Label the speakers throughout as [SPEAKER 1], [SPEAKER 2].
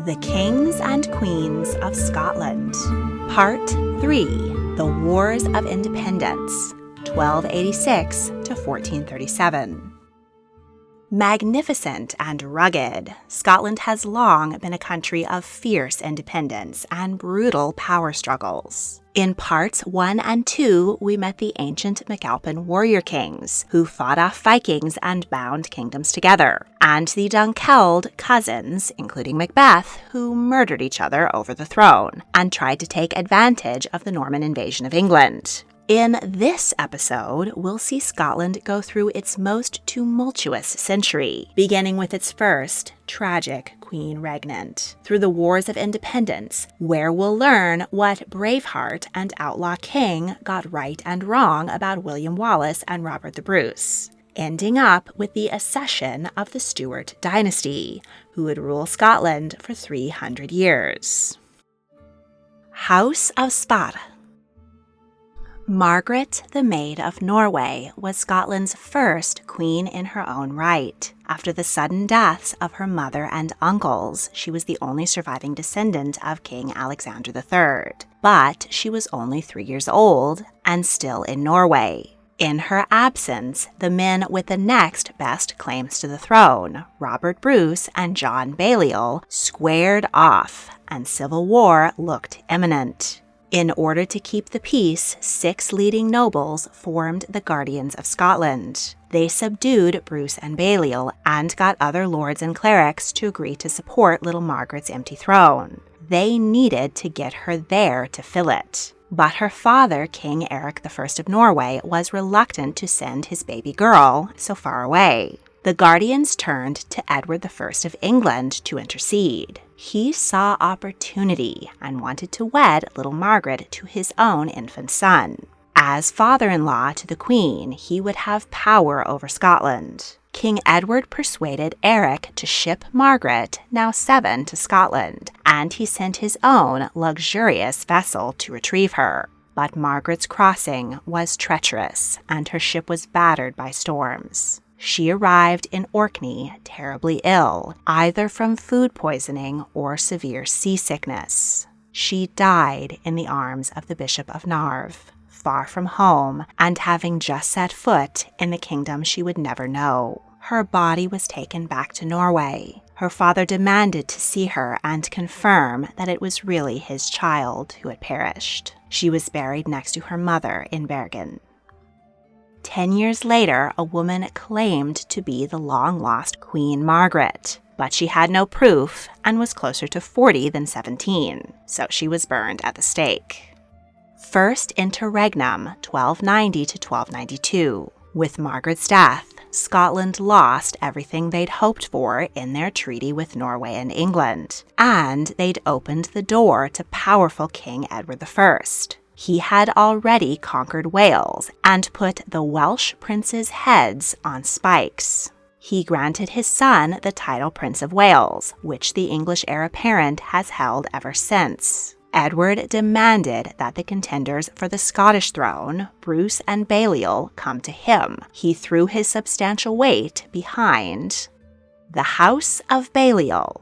[SPEAKER 1] The Kings and Queens of Scotland. Part 3. The Wars of Independence, 1286 to 1437. Magnificent and rugged, Scotland has long been a country of fierce independence and brutal power struggles. In parts 1 and 2, we met the ancient MacAlpin warrior kings, who fought off Vikings and bound kingdoms together, and the Dunkeld cousins, including Macbeth, who murdered each other over the throne, and tried to take advantage of the Norman invasion of England. In this episode, we'll see Scotland go through its most tumultuous century, beginning with its first tragic Queen Regnant, through the Wars of Independence, where we'll learn what Braveheart and Outlaw King got right and wrong about William Wallace and Robert the Bruce, ending up with the accession of the Stewart Dynasty, who would rule Scotland for 300 years. House of Spada. Margaret, the Maid of Norway, was Scotland's first queen in her own right. After the sudden deaths of her mother and uncles, she was the only surviving descendant of King Alexander III. But she was only 3 years old and still in Norway. In her absence, the men with the next best claims to the throne, Robert Bruce and John Balliol, squared off, and civil war looked imminent. In order to keep the peace, 6 leading nobles formed the Guardians of Scotland. They subdued Bruce and Balliol and got other lords and clerics to agree to support little Margaret's empty throne. They needed to get her there to fill it. But her father, King Eric I of Norway, was reluctant to send his baby girl so far away. The Guardians turned to Edward I of England to intercede. He saw opportunity and wanted to wed little Margaret to his own infant son. As father-in-law to the Queen, he would have power over Scotland. King Edward persuaded Eric to ship Margaret, now 7, to Scotland, and he sent his own luxurious vessel to retrieve her. But Margaret's crossing was treacherous, and her ship was battered by storms. She arrived in Orkney terribly ill, either from food poisoning or severe seasickness. She died in the arms of the Bishop of Narv, far from home, and having just set foot in the kingdom she would never know. Her body was taken back to Norway. Her father demanded to see her and confirm that it was really his child who had perished. She was buried next to her mother in Bergen. 10 years later, a woman claimed to be the long-lost Queen Margaret, but she had no proof and was closer to 40 than 17, so she was burned at the stake. First interregnum, 1290 to 1292. With Margaret's death, Scotland lost everything they'd hoped for in their treaty with Norway and England, and they'd opened the door to powerful King Edward I. He had already conquered Wales and put the Welsh princes' heads on spikes. He granted his son the title Prince of Wales, which the English heir apparent has held ever since. Edward demanded that the contenders for the Scottish throne, Bruce and Balliol, come to him. He threw his substantial weight behind the House of Balliol.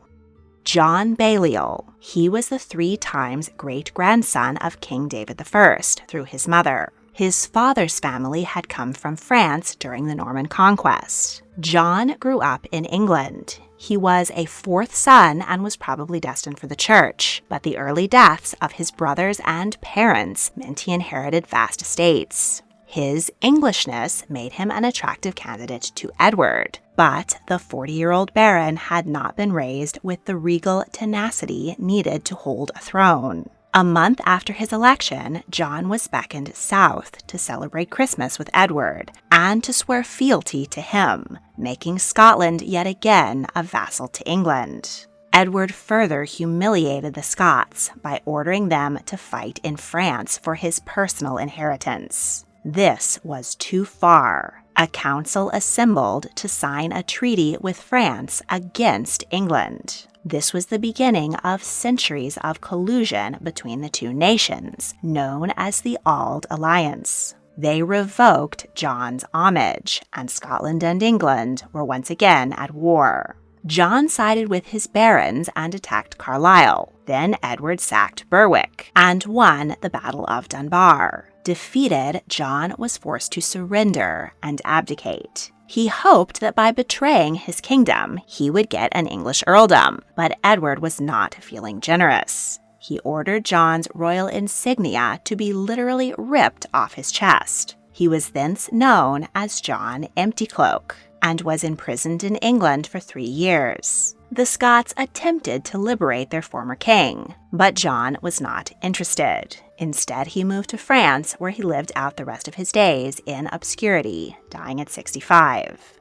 [SPEAKER 1] John Balliol. He was the 3 times great-grandson of King David I through his mother. His father's family had come from France during the Norman conquest. John grew up in England. He was a 4th son and was probably destined for the church, but the early deaths of his brothers and parents meant he inherited vast estates. His Englishness made him an attractive candidate to Edward, but the 40-year-old baron had not been raised with the regal tenacity needed to hold a throne. A month after his election, John was beckoned south to celebrate Christmas with Edward and to swear fealty to him, making Scotland yet again a vassal to England. Edward further humiliated the Scots by ordering them to fight in France for his personal inheritance. This was too far. A council assembled to sign a treaty with France against England. This was the beginning of centuries of collusion between the two nations, known as the Auld Alliance. They revoked John's homage, and Scotland and England were once again at war. John sided with his barons and attacked Carlisle. Then Edward sacked Berwick and won the Battle of Dunbar. Defeated, John was forced to surrender and abdicate. He hoped that by betraying his kingdom, he would get an English earldom, but Edward was not feeling generous. He ordered John's royal insignia to be literally ripped off his chest. He was thence known as John Emptycloak and was imprisoned in England for 3 years. The Scots attempted to liberate their former king, but John was not interested. Instead, he moved to France, where he lived out the rest of his days in obscurity, dying at 65.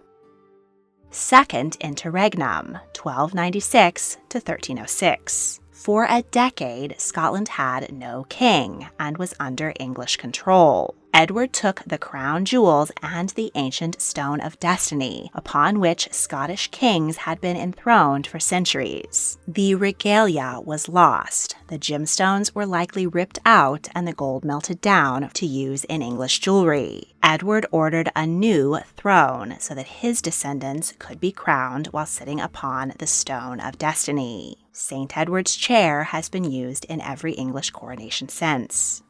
[SPEAKER 1] Second Interregnum, 1296 to 1306. For a decade, Scotland had no king and was under English control. Edward took the crown jewels and the ancient Stone of Destiny, upon which Scottish kings had been enthroned for centuries. The regalia was lost. The gemstones were likely ripped out and the gold melted down to use in English jewelry. Edward ordered a new throne so that his descendants could be crowned while sitting upon the Stone of Destiny. St. Edward's chair has been used in every English coronation since.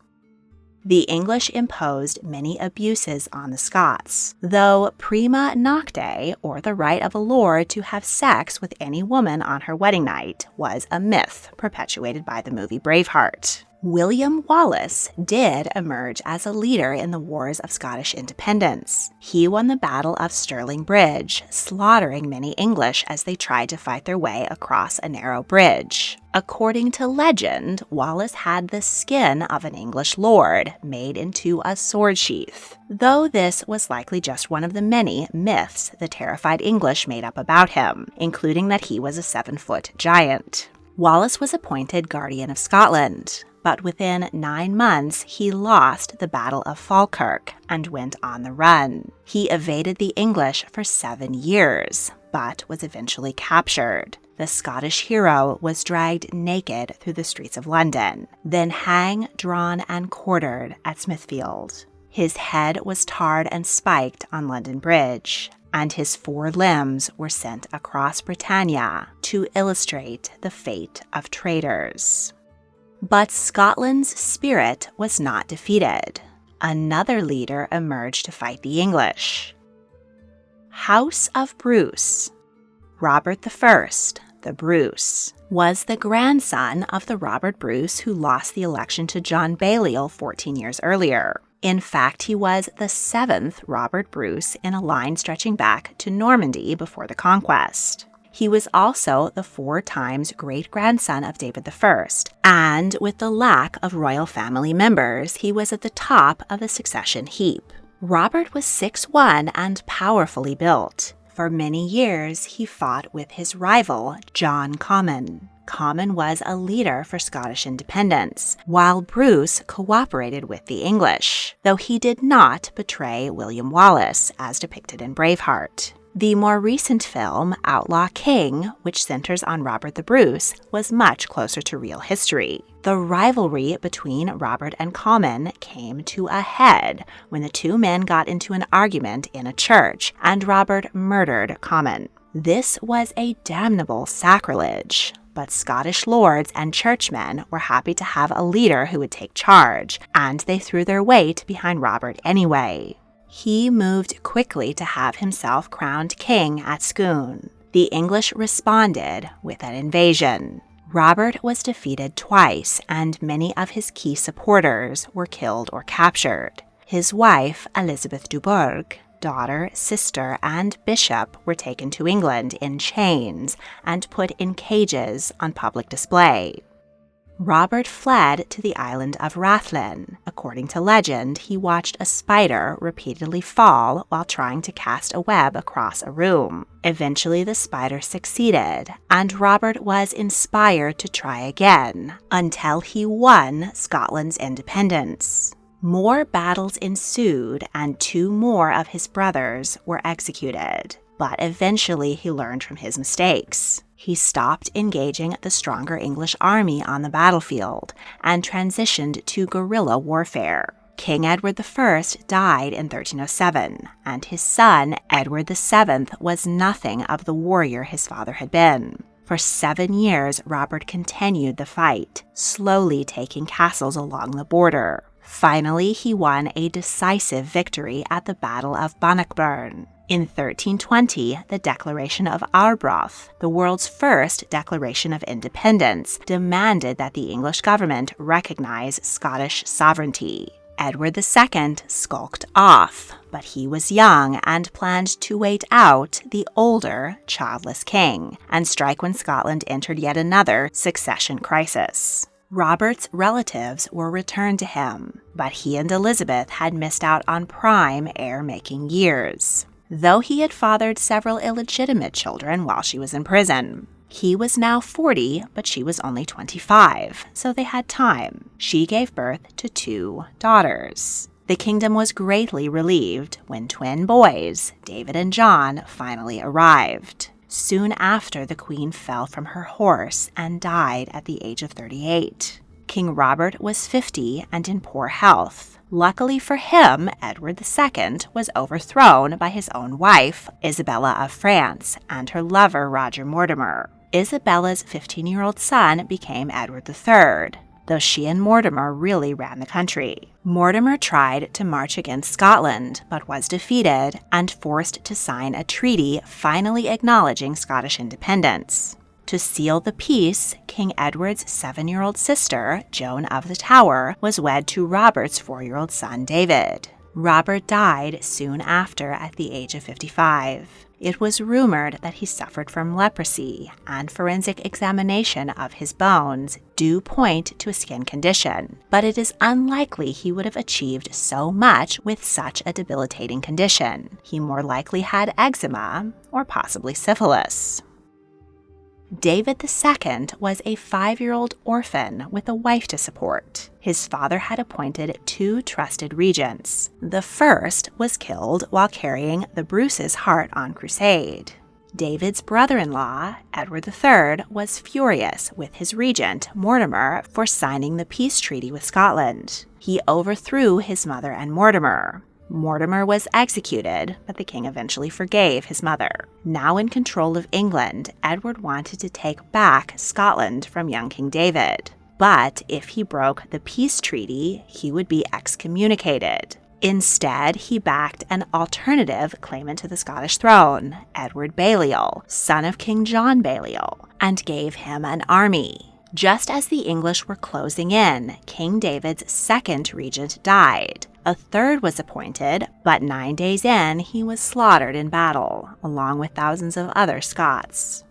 [SPEAKER 1] The English imposed many abuses on the Scots, though prima nocte, or the right of a lord to have sex with any woman on her wedding night, was a myth perpetuated by the movie Braveheart. William Wallace did emerge as a leader in the Wars of Scottish Independence. He won the Battle of Stirling Bridge, slaughtering many English as they tried to fight their way across a narrow bridge. According to legend, Wallace had the skin of an English lord made into a sword sheath, though this was likely just one of the many myths the terrified English made up about him, including that he was a 7-foot giant. Wallace was appointed Guardian of Scotland, but within 9 months he lost the Battle of Falkirk and went on the run. He evaded the English for 7 years, but was eventually captured. The Scottish hero was dragged naked through the streets of London, then hanged, drawn, and quartered at Smithfield. His head was tarred and spiked on London Bridge, and his 4 limbs were sent across Britannia to illustrate the fate of traitors. But Scotland's spirit was not defeated. Another leader emerged to fight the English. House of Bruce. Robert I, the Bruce, was the grandson of the Robert Bruce who lost the election to John Balliol 14 years earlier. In fact, he was the 7th Robert Bruce in a line stretching back to Normandy before the conquest. He was also the 4 times great-grandson of David I, and with the lack of royal family members, he was at the top of the succession heap. Robert was 6'1" and powerfully built. For many years, he fought with his rival, John Comyn. Comyn was a leader for Scottish independence, while Bruce cooperated with the English, though he did not betray William Wallace, as depicted in Braveheart. The more recent film, Outlaw King, which centers on Robert the Bruce, was much closer to real history. The rivalry between Robert and Comyn came to a head when the 2 men got into an argument in a church, and Robert murdered Comyn. This was a damnable sacrilege, but Scottish lords and churchmen were happy to have a leader who would take charge, and they threw their weight behind Robert anyway. He moved quickly to have himself crowned king at Scone. The English responded with an invasion. Robert was defeated twice, and many of his key supporters were killed or captured. His wife, Elizabeth du Bourgh, daughter, sister, and bishop were taken to England in chains and put in cages on public display. Robert fled to the island of Rathlin. According to legend, he watched a spider repeatedly fall while trying to cast a web across a room. Eventually, the spider succeeded, and Robert was inspired to try again, until he won Scotland's independence. More battles ensued, and 2 more of his brothers were executed. But eventually he learned from his mistakes. He stopped engaging the stronger English army on the battlefield and transitioned to guerrilla warfare. King Edward I died in 1307, and his son, Edward VII, was nothing of the warrior his father had been. For 7 years, Robert continued the fight, slowly taking castles along the border. Finally, he won a decisive victory at the Battle of Bannockburn. In 1320, the Declaration of Arbroath, the world's first declaration of independence, demanded that the English government recognize Scottish sovereignty. Edward II skulked off, but he was young and planned to wait out the older, childless king and strike when Scotland entered yet another succession crisis. Robert's relatives were returned to him, but he and Elizabeth had missed out on prime heir-making years, though he had fathered several illegitimate children while she was in prison. He was now 40, but she was only 25, so they had time. She gave birth to 2 daughters. The kingdom was greatly relieved when twin boys, David and John, finally arrived. Soon after, the queen fell from her horse and died at the age of 38. King Robert was 50 and in poor health. Luckily for him, Edward II was overthrown by his own wife, Isabella of France, and her lover, Roger Mortimer. Isabella's 15-year-old son became Edward III, though she and Mortimer really ran the country. Mortimer tried to march against Scotland, but was defeated and forced to sign a treaty finally acknowledging Scottish independence. To seal the peace, King Edward's 7-year-old sister, Joan of the Tower, was wed to Robert's 4-year-old son, David. Robert died soon after at the age of 55. It was rumored that he suffered from leprosy, and forensic examination of his bones do point to a skin condition, but it is unlikely he would have achieved so much with such a debilitating condition. He more likely had eczema, or possibly syphilis. David II was a 5-year-old orphan with a wife to support. His father had appointed 2 trusted regents. The first was killed while carrying the Bruce's heart on crusade. David's brother-in-law, Edward III, was furious with his regent, Mortimer, for signing the peace treaty with Scotland. He overthrew his mother and Mortimer. Mortimer was executed, but the king eventually forgave his mother. Now in control of England, Edward wanted to take back Scotland from young King David. But if he broke the peace treaty, he would be excommunicated. Instead, he backed an alternative claimant to the Scottish throne, Edward Balliol, son of King John Balliol, and gave him an army. Just as the English were closing in, King David's second regent died. A third was appointed, but 9 days in, he was slaughtered in battle, along with thousands of other Scots.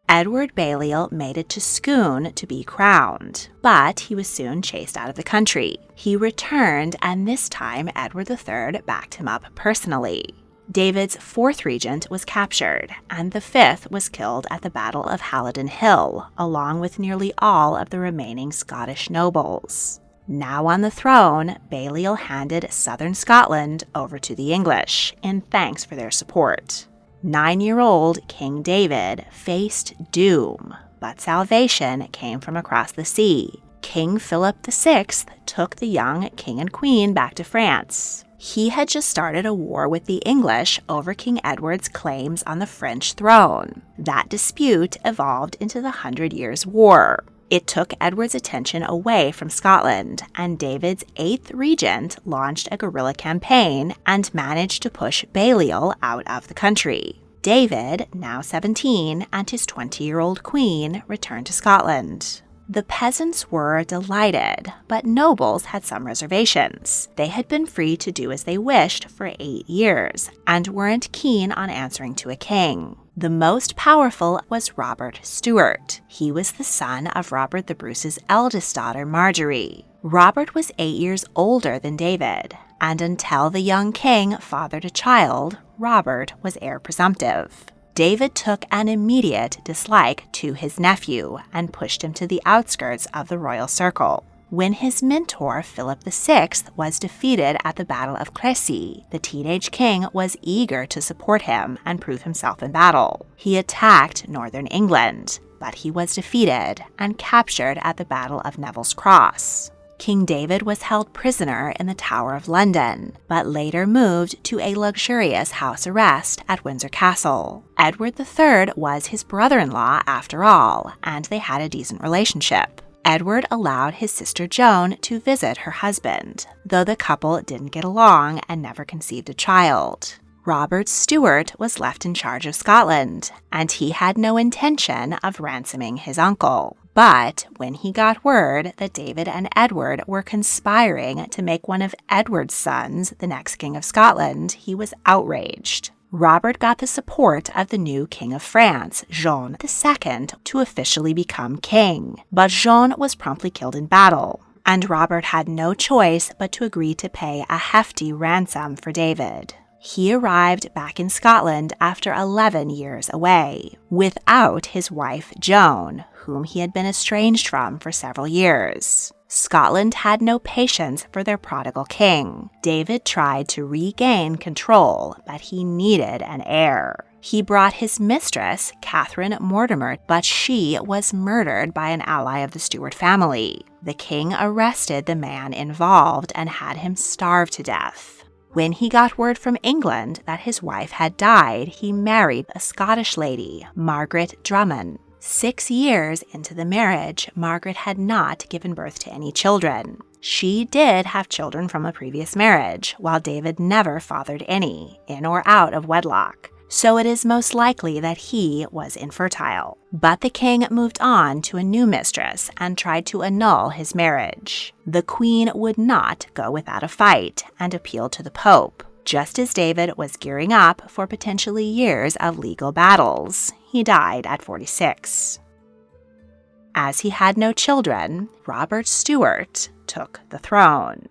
[SPEAKER 1] Edward Balliol made it to Scone to be crowned, but he was soon chased out of the country. He returned, and this time Edward III backed him up personally. David's 4th regent was captured, and the 5th was killed at the Battle of Halidon Hill, along with nearly all of the remaining Scottish nobles. Now on the throne, Balliol handed southern Scotland over to the English, in thanks for their support. 9-year-old King David faced doom, but salvation came from across the sea. King Philip VI took the young king and queen back to France. He had just started a war with the English over King Edward's claims on the French throne. That dispute evolved into the 100 Years' War. It took Edward's attention away from Scotland, and David's 8th regent launched a guerrilla campaign and managed to push Balliol out of the country. David, now 17, and his 20-year-old queen returned to Scotland. The peasants were delighted, but nobles had some reservations. They had been free to do as they wished for 8 years, and weren't keen on answering to a king. The most powerful was Robert Stewart. He was the son of Robert the Bruce's eldest daughter, Margaret. Robert was 8 years older than David, and until the young king fathered a child, Robert was heir presumptive. David took an immediate dislike to his nephew and pushed him to the outskirts of the royal circle. When his mentor, Philip VI, was defeated at the Battle of Crécy, the teenage king was eager to support him and prove himself in battle. He attacked northern England, but he was defeated and captured at the Battle of Neville's Cross. King David was held prisoner in the Tower of London, but later moved to a luxurious house arrest at Windsor Castle. Edward III was his brother-in-law after all, and they had a decent relationship. Edward allowed his sister Joan to visit her husband, though the couple didn't get along and never conceived a child. Robert Stewart was left in charge of Scotland, and he had no intention of ransoming his uncle. But when he got word that David and Edward were conspiring to make one of Edward's sons the next King of Scotland, he was outraged. Robert got the support of the new King of France, Jean II, to officially become king, but Jean was promptly killed in battle, and Robert had no choice but to agree to pay a hefty ransom for David. He arrived back in Scotland after 11 years away, without his wife Joan, whom he had been estranged from for several years. Scotland had no patience for their prodigal king. David tried to regain control, but he needed an heir. He brought his mistress, Catherine Mortimer, but she was murdered by an ally of the Stewart family. The king arrested the man involved and had him starved to death. When he got word from England that his wife had died, he married a Scottish lady, Margaret Drummond. 6 years into the marriage, Margaret had not given birth to any children. She did have children from a previous marriage, while David never fathered any, in or out of wedlock. So it is most likely that he was infertile. But the king moved on to a new mistress and tried to annul his marriage. The queen would not go without a fight and appealed to the Pope. Just as David was gearing up for potentially years of legal battles, he died at 46. As he had no children, Robert Stewart took the throne.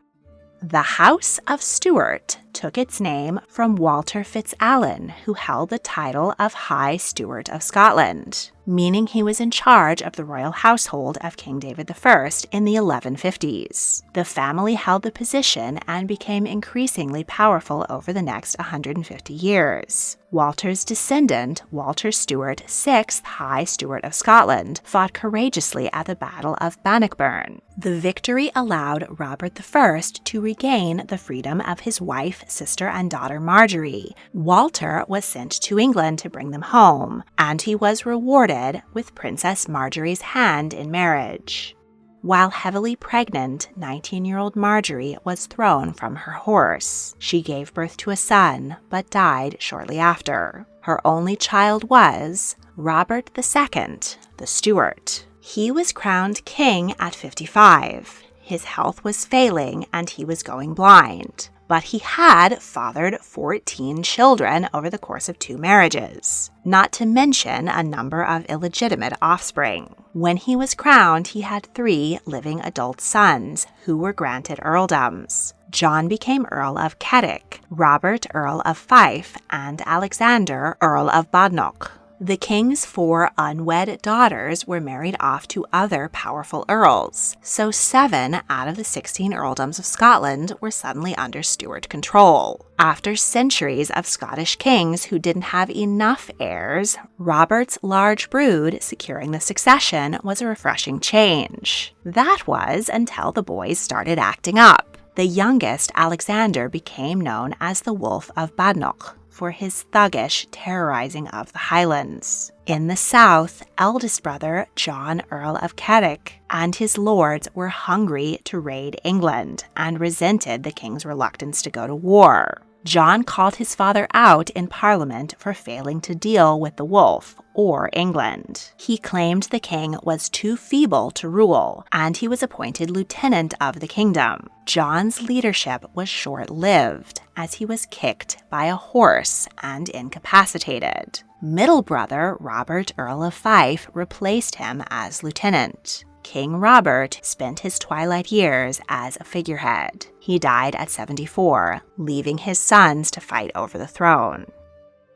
[SPEAKER 1] The House of Stewart took its name from Walter FitzAlan, who held the title of High Steward of Scotland, meaning he was in charge of the royal household of King David I in the 1150s. The family held the position and became increasingly powerful over the next 150 years. Walter's descendant, Walter Stewart, 6th High Steward of Scotland, fought courageously at the Battle of Bannockburn. The victory allowed Robert I to regain the freedom of his wife, sister, and daughter Marjorie. Walter was sent to England to bring them home, and he was rewarded with Princess Marjorie's hand in marriage. While heavily pregnant, 19-year-old Marjorie was thrown from her horse. She gave birth to a son, but died shortly after. Her only child was Robert II, the Stewart. He was crowned king at 55. His health was failing and he was going blind. But he had fathered 14 children over the course of 2 marriages, not to mention a number of illegitimate offspring. When he was crowned, he had 3 living adult sons who were granted earldoms. John became Earl of Carrick, Robert Earl of Fife, and Alexander Earl of Badenoch. The king's 4 unwed daughters were married off to other powerful earls, so 7 out of the 16 earldoms of Scotland were suddenly under Stuart control. After centuries of Scottish kings who didn't have enough heirs, Robert's large brood securing the succession was a refreshing change. That was until the boys started acting up. The youngest, Alexander, became known as the Wolf of Badenoch for his thuggish terrorizing of the Highlands. In the south, eldest brother John Earl of Carrick and his lords were hungry to raid England and resented the king's reluctance to go to war. John called his father out in Parliament for failing to deal with the wolf or England. He claimed the king was too feeble to rule, and he was appointed lieutenant of the kingdom. John's leadership was short-lived, as he was kicked by a horse and incapacitated. Middle brother Robert Earl of Fife replaced him as lieutenant. King Robert spent his twilight years as a figurehead. He died at 74, leaving his sons to fight over the throne.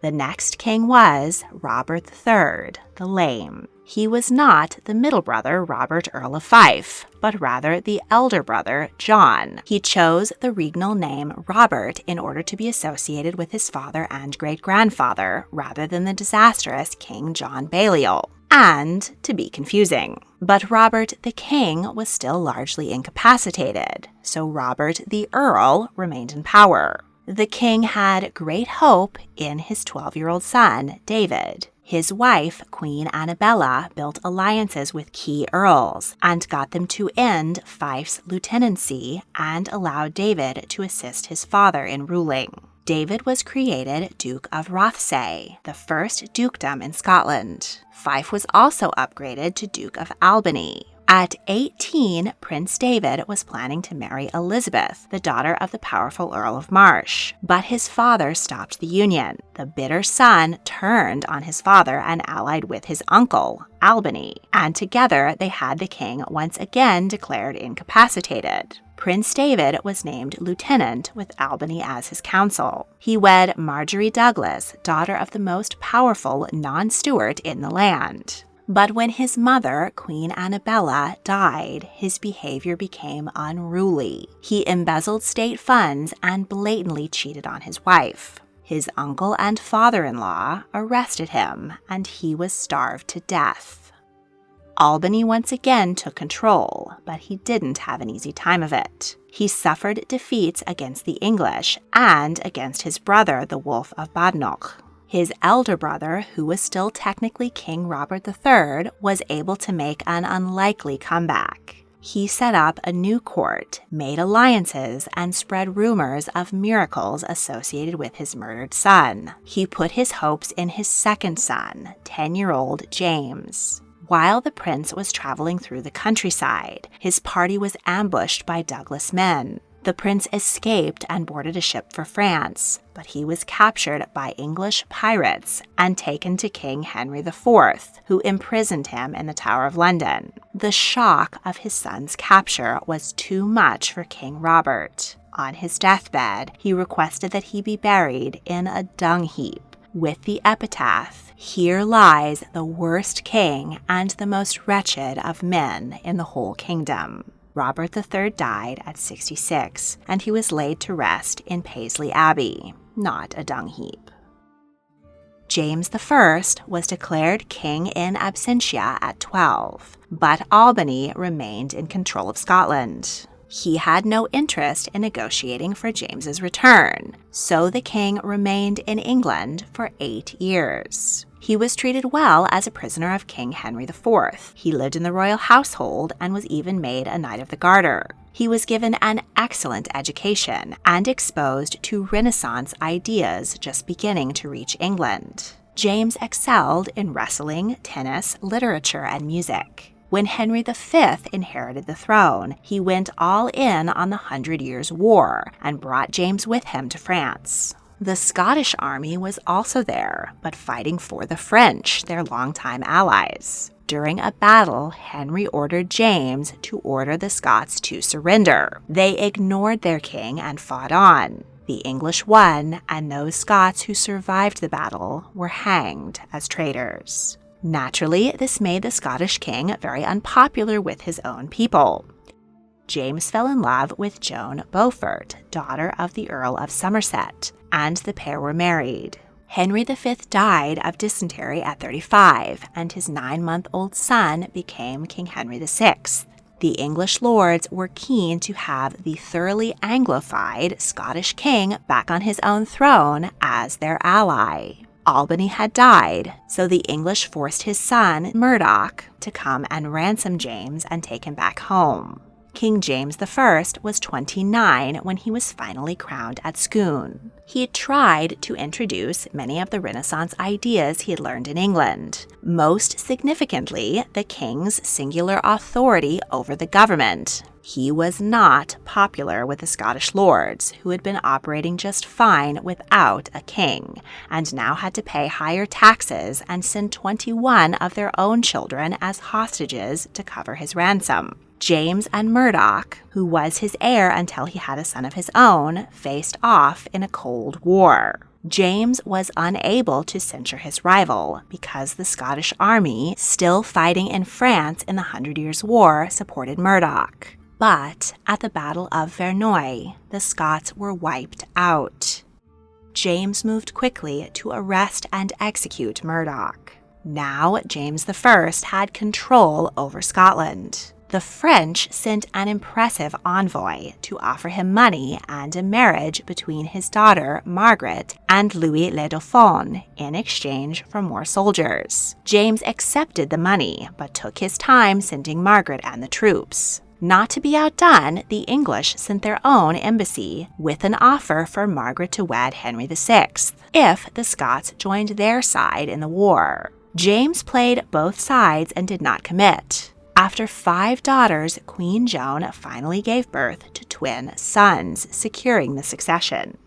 [SPEAKER 1] The next king was Robert III, the Lame. He was not the middle brother Robert Earl of Fife, but rather the elder brother John. He chose the regnal name Robert in order to be associated with his father and great-grandfather, rather than the disastrous King John Balliol, and to be confusing. But Robert the King was still largely incapacitated, so Robert the Earl remained in power. The king had great hope in his 12-year-old son, David. His wife, Queen Annabella, built alliances with key earls and got them to end Fife's lieutenancy and allowed David to assist his father in ruling. David was created Duke of Rothesay, the first dukedom in Scotland. Fife was also upgraded to Duke of Albany. At 18, Prince David was planning to marry Elizabeth, the daughter of the powerful Earl of March, but his father stopped the union. The bitter son turned on his father and allied with his uncle, Albany, and together they had the king once again declared incapacitated. Prince David was named lieutenant with Albany as his counsel. He wed Marjorie Douglas, daughter of the most powerful non-Stewart in the land. But when his mother, Queen Annabella, died, his behavior became unruly. He embezzled state funds and blatantly cheated on his wife. His uncle and father-in-law arrested him, and he was starved to death. Albany once again took control, but he didn't have an easy time of it. He suffered defeats against the English and against his brother, the Wolf of Badenoch. His elder brother, who was still technically King Robert III, was able to make an unlikely comeback. He set up a new court, made alliances, and spread rumors of miracles associated with his murdered son. He put his hopes in his second son, 10-year-old James. While the prince was traveling through the countryside, his party was ambushed by Douglas men. The prince escaped and boarded a ship for France, but he was captured by English pirates and taken to King Henry IV, who imprisoned him in the Tower of London. The shock of his son's capture was too much for King Robert. On his deathbed, he requested that he be buried in a dung heap, with the epitaph, "Here lies the worst king and the most wretched of men in the whole kingdom." Robert III died at 66, and he was laid to rest in Paisley Abbey, not a dung heap. James I was declared king in absentia at 12, but Albany remained in control of Scotland. He had no interest in negotiating for James's return, so the king remained in England for 8 years. He was treated well as a prisoner of King Henry IV. He lived in the royal household and was even made a Knight of the Garter. He was given an excellent education and exposed to Renaissance ideas just beginning to reach England. James excelled in wrestling, tennis, literature, and music. When Henry V inherited the throne, he went all in on the 100 Years' War and brought James with him to France. The Scottish army was also there, but fighting for the French, their longtime allies. During a battle, Henry ordered James to order the Scots to surrender. They ignored their king and fought on. The English won, and those Scots who survived the battle were hanged as traitors. Naturally, this made the Scottish king very unpopular with his own people. James fell in love with Joan Beaufort, daughter of the Earl of Somerset, and the pair were married. Henry V died of dysentery at 35, and his 9-month-old son became King Henry VI. The English lords were keen to have the thoroughly Anglified Scottish king back on his own throne as their ally. Albany had died, so the English forced his son, Murdoch, to come and ransom James and take him back home. King James I was 29 when he was finally crowned at Scone. He tried to introduce many of the Renaissance ideas he had learned in England, most significantly the king's singular authority over the government. He was not popular with the Scottish lords, who had been operating just fine without a king, and now had to pay higher taxes and send 21 of their own children as hostages to cover his ransom. James and Murdoch, who was his heir until he had a son of his own, faced off in a Cold War. James was unable to censure his rival because the Scottish army, still fighting in France in the 100 Years' War, supported Murdoch. But at the Battle of Verneuil, the Scots were wiped out. James moved quickly to arrest and execute Murdoch. Now James I had control over Scotland. The French sent an impressive envoy to offer him money and a marriage between his daughter Margaret and Louis le Dauphin in exchange for more soldiers. James accepted the money, but took his time sending Margaret and the troops. Not to be outdone, the English sent their own embassy with an offer for Margaret to wed Henry VI if the Scots joined their side in the war. James played both sides and did not commit. After 5 daughters, Queen Joan finally gave birth to twin sons, securing the succession.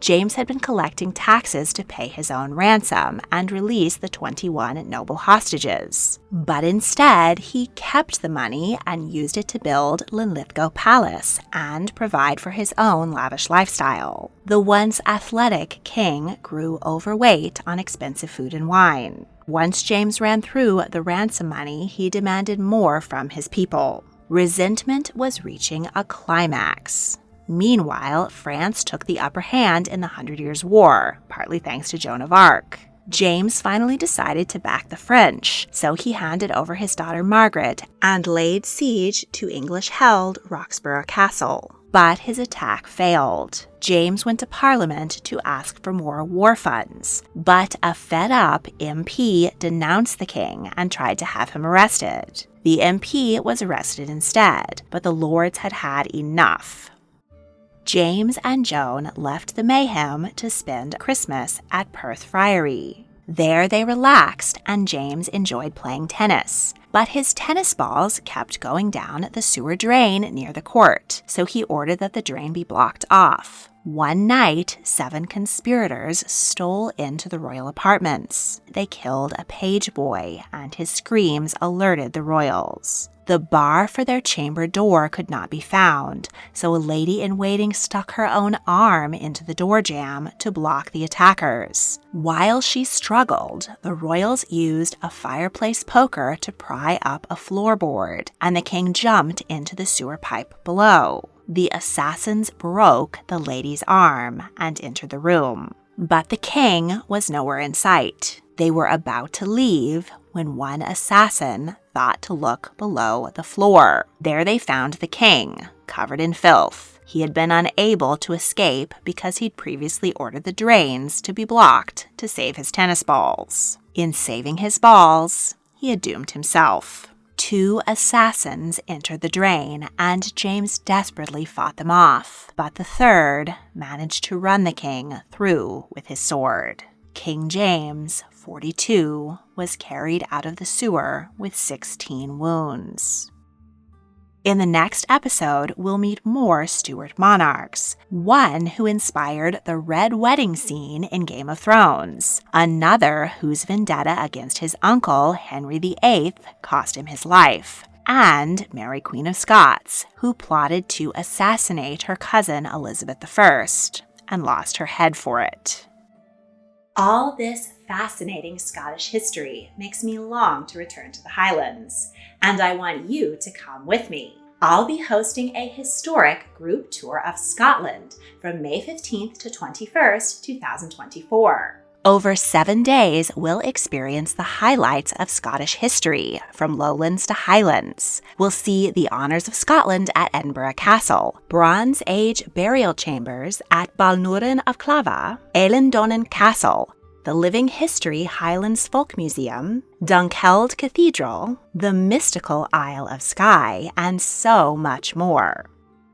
[SPEAKER 1] James had been collecting taxes to pay his own ransom and release the 21 noble hostages. But instead, he kept the money and used it to build Linlithgow Palace and provide for his own lavish lifestyle. The once athletic king grew overweight on expensive food and wine. Once James ran through the ransom money, he demanded more from his people. Resentment was reaching a climax. Meanwhile, France took the upper hand in the 100 Years' War, partly thanks to Joan of Arc. James finally decided to back the French, so he handed over his daughter Margaret and laid siege to English-held Roxburgh Castle. But his attack failed. James went to Parliament to ask for more war funds, but a fed-up MP denounced the king and tried to have him arrested. The MP was arrested instead, but the Lords had had enough. James and Joan left the mayhem to spend Christmas at Perth Friary. There they relaxed, and James enjoyed playing tennis. But his tennis balls kept going down the sewer drain near the court, so he ordered that the drain be blocked off. One night, 7 conspirators stole into the royal apartments. They killed a page boy, and his screams alerted the royals. The bar for their chamber door could not be found, so a lady-in-waiting stuck her own arm into the door jamb to block the attackers. While she struggled, the royals used a fireplace poker to pry up a floorboard, and the king jumped into the sewer pipe below. The assassins broke the lady's arm and entered the room. But the king was nowhere in sight. They were about to leave when one assassin thought to look below the floor. There they found the king, covered in filth. He had been unable to escape because he'd previously ordered the drains to be blocked to save his tennis balls. In saving his balls, he had doomed himself. 2 assassins entered the drain, and James desperately fought them off, but the third managed to run the king through with his sword. King James, 42, was carried out of the sewer with 16 wounds. In the next episode, we'll meet more Stuart monarchs, one who inspired the Red Wedding scene in Game of Thrones, another whose vendetta against his uncle, Henry VIII, cost him his life, and Mary Queen of Scots, who plotted to assassinate her cousin Elizabeth I and lost her head for it. All this fascinating Scottish history makes me long to return to the Highlands, and I want you to come with me. I'll be hosting a historic group tour of Scotland from May 15th to 21st, 2024. Over 7 days, we'll experience the highlights of Scottish history, from lowlands to highlands. We'll see the honours of Scotland at Edinburgh Castle, Bronze Age burial chambers at Balnurin of Clava, Eileandonnan Castle, the Living History Highlands Folk Museum, Dunkeld Cathedral, the mystical Isle of Skye, and so much more.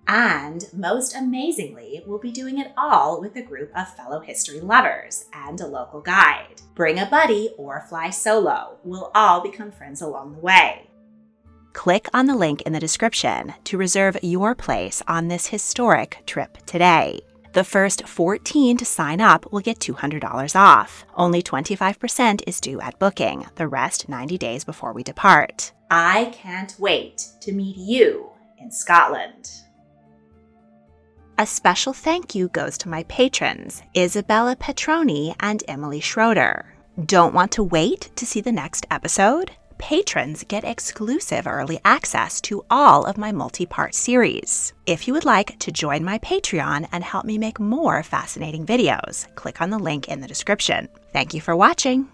[SPEAKER 1] And most amazingly, we'll be doing it all with a group of fellow history lovers and a local guide. Bring a buddy or fly solo. We'll all become friends along the way. Click on the link in the description to reserve your place on this historic trip today. The first 14 to sign up will get $200 off. Only 25% is due at booking, the rest 90 days before we depart. I can't wait to meet you in Scotland. A special thank you goes to my patrons, Isabella Petroni and Emily Schroeder. Don't want to wait to see the next episode? Patrons get exclusive early access to all of my multi-part series. If you would like to join my Patreon and help me make more fascinating videos, click on the link in the description. Thank you for watching.